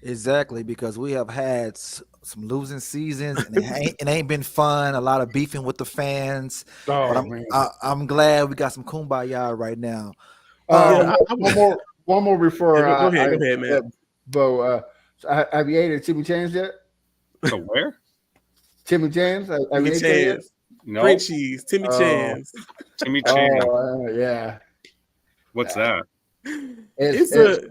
Speaker 1: Exactly, because we have had some losing seasons, and it ain't been fun. A lot of beefing with the fans. But I'm glad we got some kumbaya right now.
Speaker 3: One one more before
Speaker 2: Go ahead, man.
Speaker 3: Bo. Have you ate at Timmy Chan's yet?
Speaker 4: So where?
Speaker 3: Timmy Chan's? Have you
Speaker 2: Timmy
Speaker 3: ate there yet?
Speaker 2: Chan's,
Speaker 4: No,
Speaker 2: Frenchies, Timmy
Speaker 3: Oh.
Speaker 2: Chan's.
Speaker 4: Timmy Chan.
Speaker 3: Yeah.
Speaker 4: What's that?
Speaker 3: It's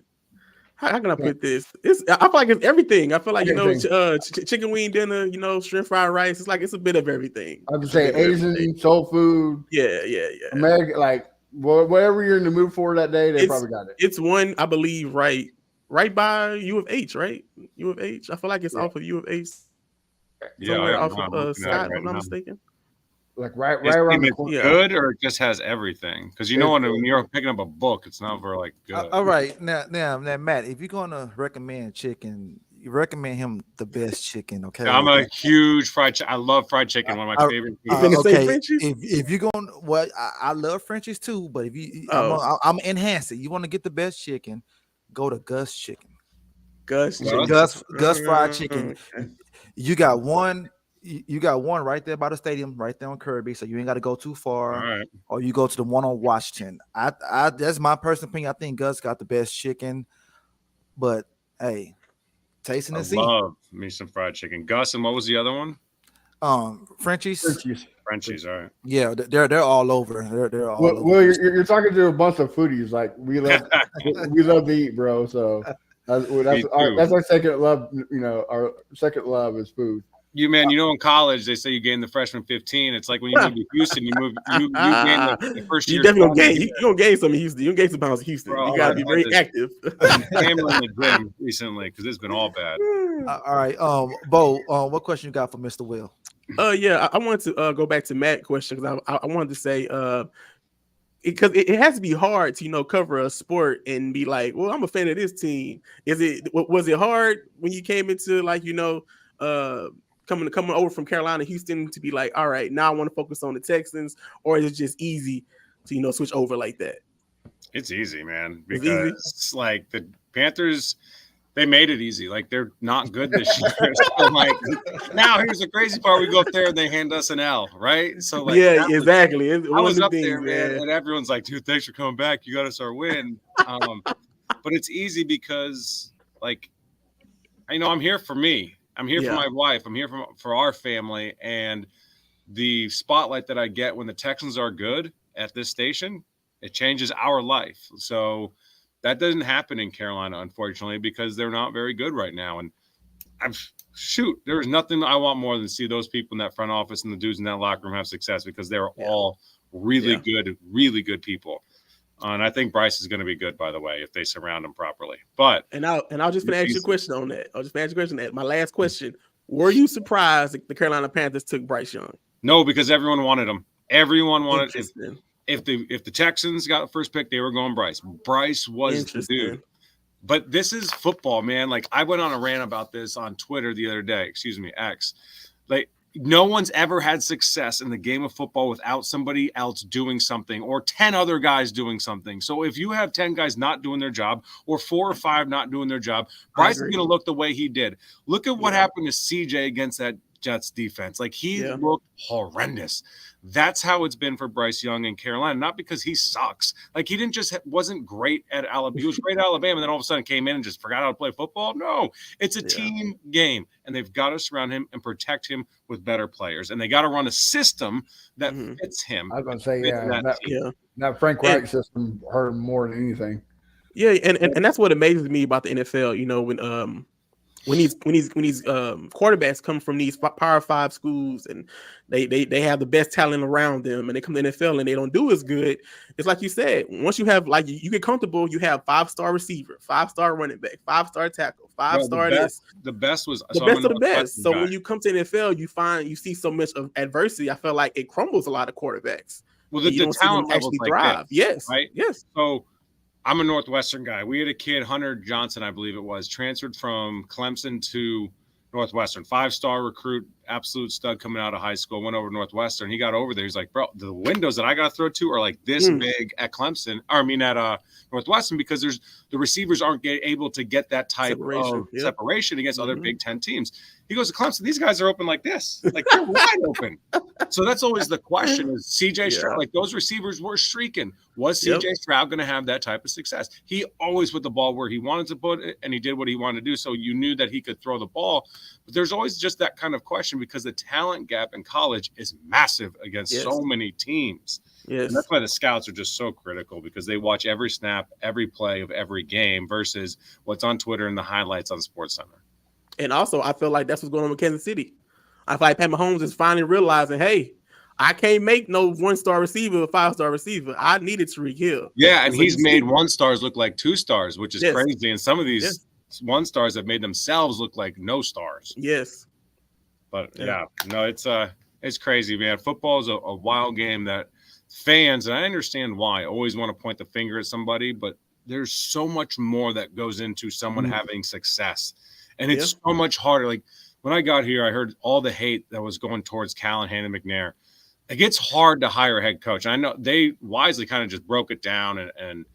Speaker 2: how can I put this? I feel like it's everything. I feel like
Speaker 3: everything.
Speaker 2: chicken wing dinner, shrimp fried rice. It's like it's a bit of everything.
Speaker 3: I would
Speaker 2: It's a
Speaker 3: say
Speaker 2: bit of everything.
Speaker 3: Asian soul food,
Speaker 2: Yeah.
Speaker 3: American, like whatever you're in the mood for that day, they probably got it.
Speaker 2: It's one, I believe, right by U of H, right? U of H. I feel like it's off of U of H, somewhere off of Scott, if I'm not mistaken.
Speaker 3: Like right
Speaker 4: Is
Speaker 3: around the
Speaker 4: it
Speaker 3: corner.
Speaker 4: good or it just has everything? Because when you're picking up a book, it's not very like good.
Speaker 1: All right, now, Matt, if you're gonna recommend chicken, you recommend him the best chicken. Okay,
Speaker 4: I'm a huge I love fried chicken. One of my favorite
Speaker 2: You finna
Speaker 4: foods.
Speaker 2: say Frenchies?
Speaker 1: If you're going, well, I love Frenchies too, but if you, I'm enhance it. You want to get the best chicken, go to Gus Chicken.
Speaker 2: Gus
Speaker 1: Fried Chicken.
Speaker 2: Okay.
Speaker 1: You got one. You got one right there by the stadium, right there on Kirby, so you ain't got to go too far.
Speaker 4: All right.
Speaker 1: Or you go to the one on Washington. I that's my personal opinion. I think Gus got the best chicken, but hey, tasting and see.
Speaker 4: Love me some fried chicken. Gus, and what was the other one?
Speaker 1: Frenchies.
Speaker 4: Frenchies. All right.
Speaker 1: Yeah, they're all over. They're all over.
Speaker 3: Well, you're talking to a bunch of foodies. Like we love to eat, bro. So that's our second love. Our second love is food.
Speaker 4: You in college they say you gain the freshman 15. It's like when you move to Houston, you gain the first year.
Speaker 2: You definitely gain. You gonna gain some in Houston. You gain some pounds in Houston.
Speaker 4: Bro,
Speaker 2: you gotta be very active.
Speaker 4: I'm hammering the gym recently because it's been all bad.
Speaker 1: All right, Bo, what question you got for Mr. Will?
Speaker 2: Yeah, I wanted to go back to Matt's question because I wanted to say because it has to be hard to cover a sport and be like, well, I'm a fan of this team. Was it hard when you came into coming over from Carolina, Houston to be like, all right, now I want to focus on the Texans, or is it just easy to switch over like that?
Speaker 4: It's easy, man, because like the Panthers, they made it easy. Like they're not good this year. So like now here's the crazy part: we go up there and they hand us an L, right? So like
Speaker 2: exactly.
Speaker 4: I was up there, man, and everyone's like, dude, thanks for coming back. You got us our win. But it's easy because like I'm here for me. I'm here for my wife. I'm here for our family, and the spotlight that I get when the Texans are good at this station, it changes our life. So that doesn't happen in Carolina, unfortunately, because they're not very good right now. And there's nothing I want more than see those people in that front office and the dudes in that locker room have success because they're all really good people. And I think Bryce is going to be good, by the way, if they surround him properly. But
Speaker 2: I'll just ask you a question on that. My last question: were you surprised that the Carolina Panthers took Bryce Young?
Speaker 4: No, because everyone wanted him. Everyone wanted him. If the Texans got the first pick, they were going Bryce. Bryce was the dude. But this is football, man. Like I went on a rant about this on Twitter the other day. X. Like. No one's ever had success in the game of football without somebody else doing something or 10 other guys doing something. So if you have 10 guys not doing their job or 4 or 5 not doing their job, Bryce is going to look the way he did. Look at what happened to CJ against that Jets defense. Like he looked horrendous. That's how it's been for Bryce Young in Carolina. Not because he sucks. Like he wasn't great at Alabama. He was great at Alabama, and then all of a sudden came in and just forgot how to play football. No, it's a team game, and they've got to surround him and protect him with better players, and they got to run a system that fits him.
Speaker 3: I was going to say, that Frank Reich system hurt him more than anything.
Speaker 2: Yeah, and that's what amazes me about the NFL. When these quarterbacks come from these Power 5 schools and they have the best talent around them and they come to the NFL and they don't do as good, it's like you said, once you have you get comfortable, you have 5-star receiver, 5-star running back, 5-star tackle, 5-star this.
Speaker 4: The best was
Speaker 2: the best of the best. So when you come to the NFL, you see so much of adversity. I feel like it crumbles a lot of quarterbacks.
Speaker 4: Well, the talent actually thrive.
Speaker 2: Yes,
Speaker 4: right.
Speaker 2: Yes.
Speaker 4: So I'm a Northwestern guy. We had a kid, Hunter Johnson, I believe it was, transferred from Clemson to Northwestern, 5-star recruit, absolute stud coming out of high school, went over to Northwestern. He got over there. He's like, bro, the windows that I got to throw to are like this big at Clemson. At Northwestern, because the receivers aren't able to get that type of separation against other Big Ten teams. He goes to Clemson. These guys are open like this, like they're wide open. So that's always the question: is CJ Stroud, like those receivers were streaking? Was CJ Stroud going to have that type of success? He always put the ball where he wanted to put it, and he did what he wanted to do. So you knew that he could throw the ball. But there's always just that kind of question because the talent gap in college is massive against so many teams. Yes. And that's why the scouts are just so critical because they watch every snap, every play of every game versus what's on Twitter and the highlights on SportsCenter.
Speaker 2: And also, I feel like that's what's going on with Kansas City. I feel like Pat Mahomes is finally realizing, hey, I can't make no 1-star receiver a 5-star receiver. I needed Tyreek Hill.
Speaker 4: Yeah, and he's made 1-stars look like 2-stars, which is crazy. And some of these 1-stars have made themselves look like no stars.
Speaker 2: Yes.
Speaker 4: But it's crazy, man. Football is a wild game that fans, and I understand why, always want to point the finger at somebody, but there's so much more that goes into someone having success. And it's so much harder. Like when I got here, I heard all the hate that was going towards Callahan and McNair. It gets hard to hire a head coach. I know they wisely kind of just broke it down and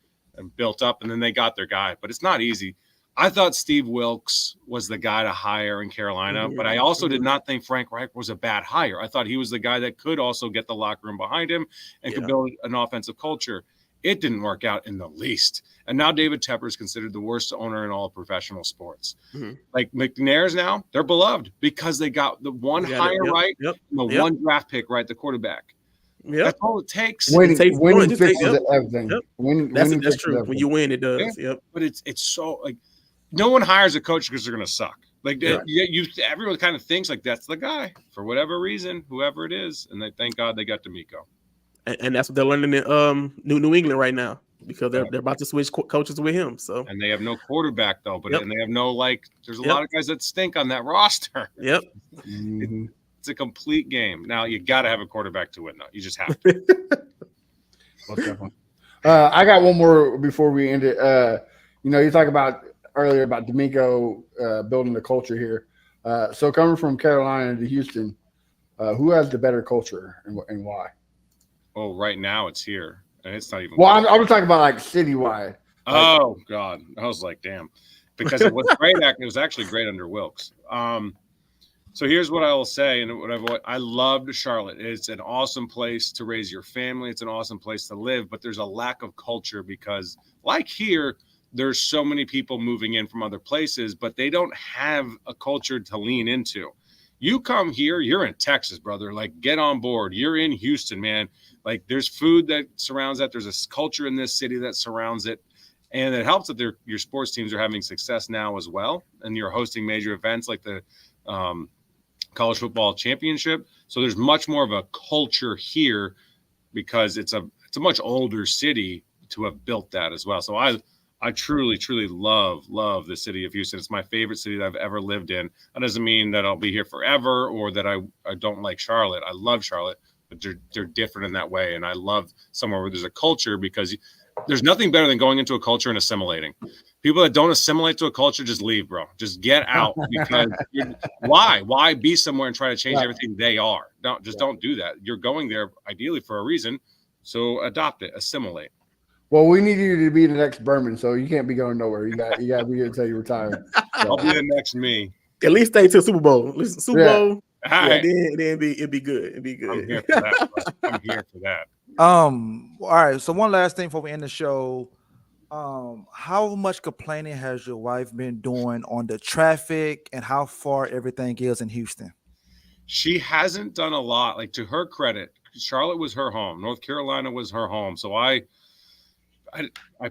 Speaker 4: built up, and then they got their guy. But it's not easy. I thought Steve Wilkes was the guy to hire in Carolina, but I also did not think Frank Reich was a bad hire. I thought he was the guy that could also get the locker room behind him and could build an offensive culture. It didn't work out in the least. And now David Tepper is considered the worst owner in all of professional sports. Like McNair's now, they're beloved because they got the one hire right and the one draft pick right, the quarterback. That's all it takes.
Speaker 3: Winning fixes everything.
Speaker 2: That's true. Everything. When you win, it does.
Speaker 4: But it's so like no one hires a coach because they're going to suck. Like everyone kind of thinks like that's the guy for whatever reason, whoever it is. And they thank God they got D'Amico.
Speaker 2: And that's what they're learning in New England right now because they're about to switch coaches with him. So
Speaker 4: and they have no quarterback though, but and they have no there's a lot of guys that stink on that roster. It's a complete game. Now you got to have a quarterback to win though. You just have to.
Speaker 3: I got one more before we end it. You talk about earlier about D'Amico building the culture here. So coming from Carolina to Houston, who has the better culture and why?
Speaker 4: Oh, right now it's here, and it's not even.
Speaker 3: Well, I was talking about like citywide.
Speaker 4: Oh God, I was like, damn, because it was great. It was actually great under Wilkes. So here's what I will say, and I loved Charlotte. It's an awesome place to raise your family. It's an awesome place to live, but there's a lack of culture because, like here, there's so many people moving in from other places, but they don't have a culture to lean into. You come here, you're in Texas, brother. Like, get on board. You're in Houston, man. Like, there's food that surrounds that. There's a culture in this city that surrounds it. And it helps that your sports teams are having success now as well. And you're hosting major events like the college football championship. So there's much more of a culture here because it's a much older city to have built that as well. So I truly, truly love the city of Houston. It's my favorite city that I've ever lived in. That doesn't mean that I'll be here forever or that I don't like Charlotte. I love Charlotte, but they're different in that way. And I love somewhere where there's a culture because there's nothing better than going into a culture and assimilating. People that don't assimilate to a culture, just leave, bro. Just get out because why be somewhere and try to change everything they are? Don't do that. You're going there ideally for a reason. So adopt it, assimilate.
Speaker 3: Well, we need you to be the next Berman, so you can't be going nowhere. You got to be here until you retire. So.
Speaker 4: I'll be the next me.
Speaker 2: At least stay till Super Bowl. Listen, Super Bowl.
Speaker 4: All right.
Speaker 2: Then it'd be good. It'd be good.
Speaker 4: I'm here for that. I'm here for that.
Speaker 1: All right. So one last thing before we end the show. How much complaining has your wife been doing on the traffic and how far everything is in Houston?
Speaker 4: She hasn't done a lot. Like, to her credit, Charlotte was her home. North Carolina was her home. So I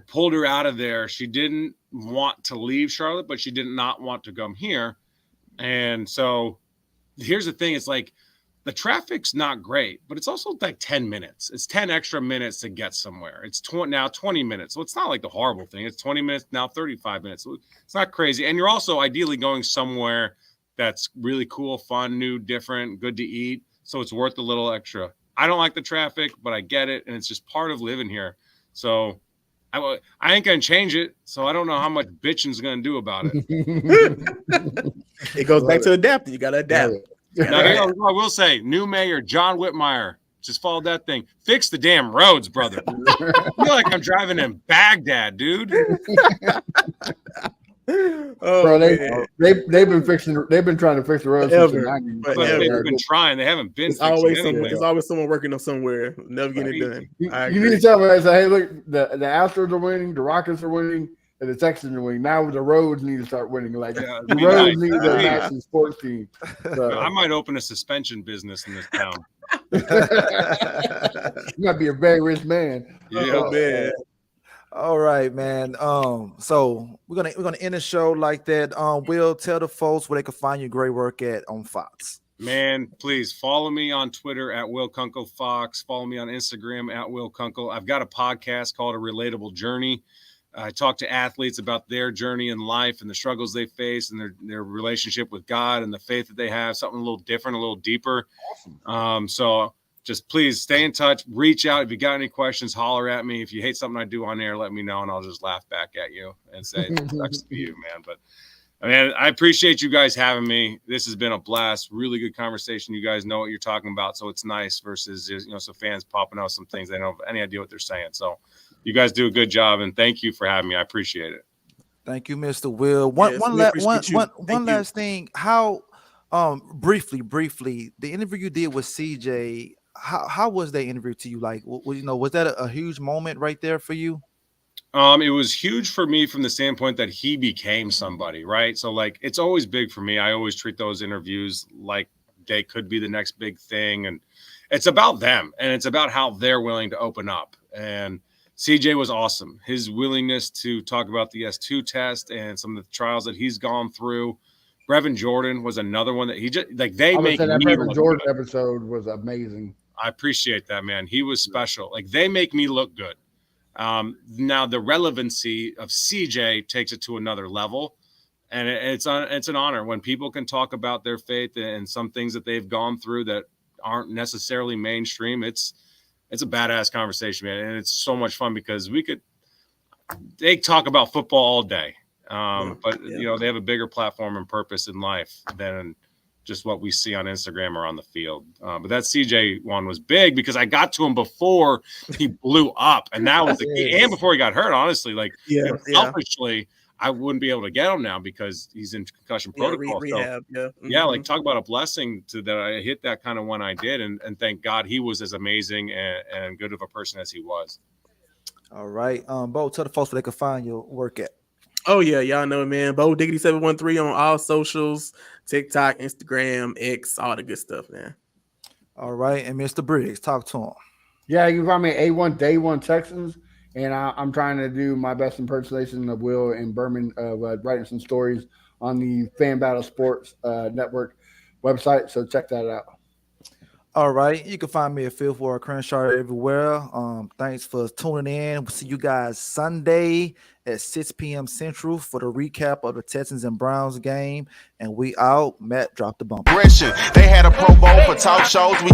Speaker 4: pulled her out of there. She didn't want to leave Charlotte, but she did not want to come here. And so here's the thing. It's like the traffic's not great, but it's also like 10 minutes. It's 10 extra minutes to get somewhere. It's now 20 minutes. So it's not like the horrible thing. It's 20 minutes, now 35 minutes. So it's not crazy. And you're also ideally going somewhere that's really cool, fun, new, different, good to eat. So it's worth a little extra. I don't like the traffic, but I get it. And it's just part of living here. So I ain't going to change it, so I don't know how much bitching's going to do about it.
Speaker 2: It goes back to adapting. You got to adapt.
Speaker 4: Now, I will say, new mayor John Whitmire, just followed that thing. Fix the damn roads, brother. I feel like I'm driving in Baghdad, dude.
Speaker 3: Bro, they've been trying to fix the roads since the 90s.
Speaker 4: They've been trying. They haven't been.
Speaker 2: It's always someone. There's always someone working on somewhere. Never getting it done.
Speaker 3: You need to tell me, say, hey, look, the Astros are winning, the Rockets are winning, and the Texans are winning. Now the roads need to start winning. Like the roads need a national sports team. So.
Speaker 4: I might open a suspension business in this town.
Speaker 3: You might be a very rich man.
Speaker 4: Yeah,
Speaker 2: man.
Speaker 1: All right, man. So we're gonna end the show like that. Will, tell the folks where they can find your great work at on Fox.
Speaker 4: Man, please follow me on Twitter at Will Kunkel Fox. Follow me on Instagram at Will Kunkel. I've got a podcast called A Relatable Journey. I talk to athletes about their journey in life and the struggles they face and their relationship with God and the faith that they have. Something a little different, a little deeper. Awesome. So just please stay in touch. Reach out. If you got any questions, holler at me. If you hate something I do on air, let me know, and I'll just laugh back at you and say, it sucks to be you, man. But, I mean, I appreciate you guys having me. This has been a blast. Really good conversation. You guys know what you're talking about, so it's nice versus, some fans popping out some things they don't have any idea what they're saying. So you guys do a good job, and thank you for having me. I appreciate it.
Speaker 1: Thank you, Mr. Will. One last thing. How briefly, the interview you did with CJ, how was that interview to you? Like, was that a huge moment right there for you?
Speaker 4: It was huge for me from the standpoint that he became somebody, right? So, like, it's always big for me. I always treat those interviews like they could be the next big thing. And it's about them, and it's about how they're willing to open up. And CJ was awesome. His willingness to talk about the S2 test and some of the trials that he's gone through. Brevin Jordan was another one that he just, like, they make me
Speaker 3: that Brevin Jordan
Speaker 4: good.
Speaker 3: episode was amazing.
Speaker 4: I appreciate that, man. He was special. Like, they make me look good. Now the relevancy of CJ takes it to another level, and it's an honor when people can talk about their faith and some things that they've gone through that aren't necessarily mainstream. It's a badass conversation, man, and it's so much fun because they talk about football all day, but they have a bigger platform and purpose in life than just what we see on Instagram or on the field. But that CJ one was big because I got to him before he blew up, and that was the key. And before he got hurt, honestly, selfishly, I wouldn't be able to get him now because he's in concussion protocol.
Speaker 2: Rehab,
Speaker 4: like, talk about a blessing that I hit that kind of when I did, and thank God he was as amazing and good of a person as he was.
Speaker 1: All right. Bo, tell the folks where they can find your work at.
Speaker 2: Oh, yeah. Y'all know it, man. Bo Diggity 713 on all socials, TikTok, Instagram, X, all the good stuff, man.
Speaker 1: All right. And Mr. Briggs, talk to him.
Speaker 3: Yeah, you can find me at A1 Day One Texans, and I'm trying to do my best impersonation of Will and Berman writing some stories on the Fan Battle Sports Network website, so check that out.
Speaker 1: All right. You can find me at Fifth Ward Crenshaw everywhere. Thanks for tuning in. We'll see you guys Sunday at 6 p.m. Central for the recap of the Texans and Browns game. And we out. Matt, drop the bump.
Speaker 5: They had a Pro Bowl for talk shows. We